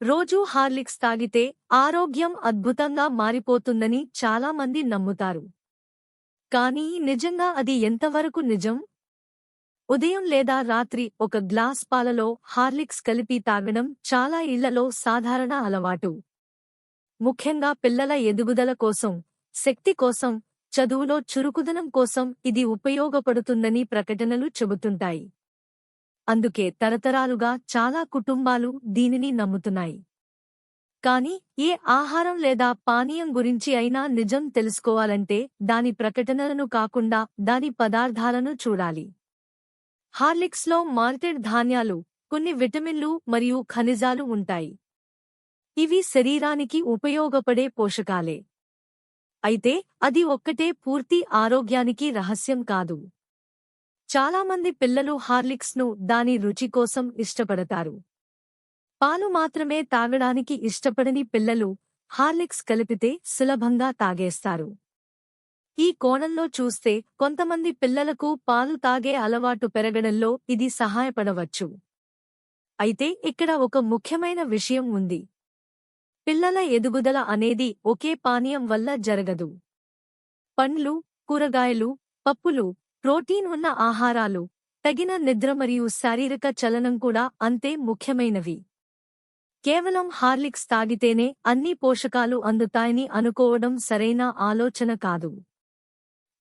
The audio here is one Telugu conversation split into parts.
రోజూ హార్లిక్స్ తాగితే ఆరోగ్యం అద్భుతంగా మారిపోతుందని చాలామంది నమ్ముతారు. కానీ నిజంగా అది ఎంతవరకు నిజం? ఉదయం లేదా రాత్రి ఒక గ్లాస్ పాలలో హార్లిక్స్ కలిపి తాగడం చాలా ఇళ్లలో సాధారణ అలవాటు. ముఖ్యంగా పిల్లల ఎదుగుదల కోసం, శక్తి కోసం, చదువులో చురుకుదనం కోసం ఇది ఉపయోగపడుతుందని ప్రకటనలు చెబుతుంటాయి. అందుకే తరతరాలుగా చాలా కుటుంబాలు దీనిని నమ్ముతున్నాయి. కానీ ఏ ఆహారం లేదా పానీయం గురించి అయినా నిజం తెలుసుకోవాలంటే దాని ప్రకటనలను కాకుండా దాని పదార్థాలను చూడాలి. హార్లిక్స్లో మాల్టెడ్ ధాన్యాలు, కొన్ని విటమిన్లు మరియు ఖనిజాలు ఉంటాయి. ఇవి శరీరానికి ఉపయోగపడే పోషకాలే. అయితే అది ఒక్కటే పూర్తి ఆరోగ్యానికి రహస్యం కాదు. చాలామంది పిల్లలు హార్లిక్స్ను దాని రుచి కోసం ఇష్టపడతారు. పాలు మాత్రమే తాగడానికి ఇష్టపడని పిల్లలు హార్లిక్స్ కలిపితే సులభంగా తాగేస్తారు. ఈ కోణంలో చూస్తే కొంతమంది పిల్లలకు పాలు తాగే అలవాటు పెరగడంలో ఇది సహాయపడవచ్చు. అయితే ఇక్కడ ఒక ముఖ్యమైన విషయం ఉంది. పిల్లల ఎదుగుదల అనేది ఒకే పానీయం వల్ల జరగదు. పండ్లు, కూరగాయలు, పప్పులు, ప్రోటీన్ ఉన్న ఆహారాలు, తగిన నిద్ర మరియు శారీరక చలనం కూడా అంతే ముఖ్యమైనవి. కేవలం హార్లిక్స్ తాగితేనే అన్ని పోషకాలు అందుతాయని అనుకోవడం సరైన ఆలోచన కాదు.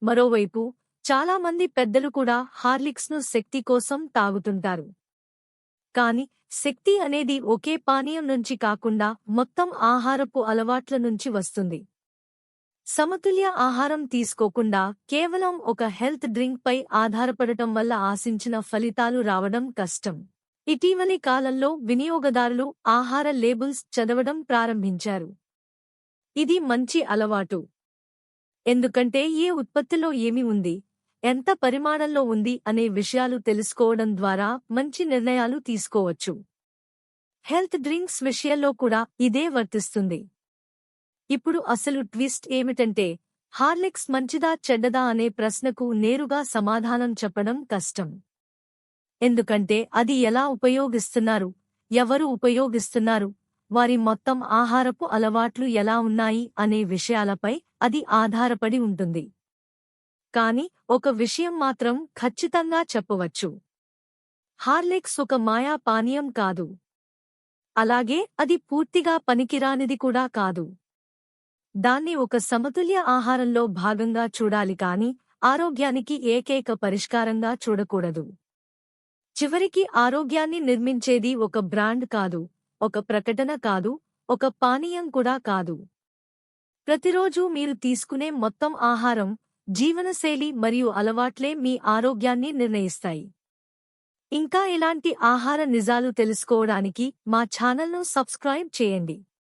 మరోవైపు చాలామంది పెద్దలు కూడా హార్లిక్స్ను శక్తి కోసం తాగుతుంటారు. కాని శక్తి అనేది ఒకే పానీయం నుంచి కాకుండా మొత్తం ఆహారపు అలవాట్ల నుంచి వస్తుంది. సమతుల్య ఆహారం తీసుకోకుండా కేవలం ఒక హెల్త్ డ్రింక్ పై ఆధారపడటం వల్ల ఆశించిన ఫలితాలు రావడం కష్టం. ఇటీవలి కాలంలో వినియోగదారులు ఆహార లేబుల్స్ చదవడం ప్రారంభించారు. ఇది మంచి అలవాటు. ఎందుకంటే ఏ ఉత్పత్తిలో ఏమి ఉంది, ఎంత పరిమాణంలో ఉంది అనే విషయాలు తెలుసుకోవడం ద్వారా మంచి నిర్ణయాలు తీసుకోవచ్చు. హెల్త్ డ్రింక్స్ విషయంలో కూడా ఇదే వర్తిస్తుంది. ఇప్పుడు అసలు ట్విస్ట్ ఏమిటంటే, హార్లిక్స్ మంచిదా చెడ్డదా అనే ప్రశ్నకు నేరుగా సమాధానం చెప్పడం కష్టం. ఎందుకంటే అది ఎలా ఉపయోగిస్తున్నారు, ఎవరు ఉపయోగిస్తున్నారు, వారి మొత్తం ఆహారపు అలవాట్లు ఎలా ఉన్నాయి అనే విషయాలపై అది ఆధారపడి ఉంటుంది. కాని ఒక విషయం మాత్రం ఖచ్చితంగా చెప్పవచ్చు. హార్లిక్స్ ఒక మాయా పానీయం కాదు. అలాగే అది పూర్తిగా పనికిరానిది కూడా కాదు. దాన్ని ఒక సమతుల్య ఆహారంలో భాగంగా చూడాలి కాని ఆరోగ్యానికి ఏకైక పరిష్కారంగా చూడకూడదు. చివరికి ఆరోగ్యాన్ని నిర్మించేది ఒక బ్రాండ్ కాదు, ఒక ప్రకటన కాదు, ఒక పానీయం కూడా కాదు. ప్రతిరోజూ మీరు తీసుకునే మొత్తం ఆహారం, జీవనశైలి మరియు అలవాట్లే మీ ఆరోగ్యాన్ని నిర్ణయిస్తాయి. ఇంకా ఇలాంటి ఆహార నిజాలు తెలుసుకోవడానికి మా ఛానల్ను సబ్స్క్రైబ్ చేయండి.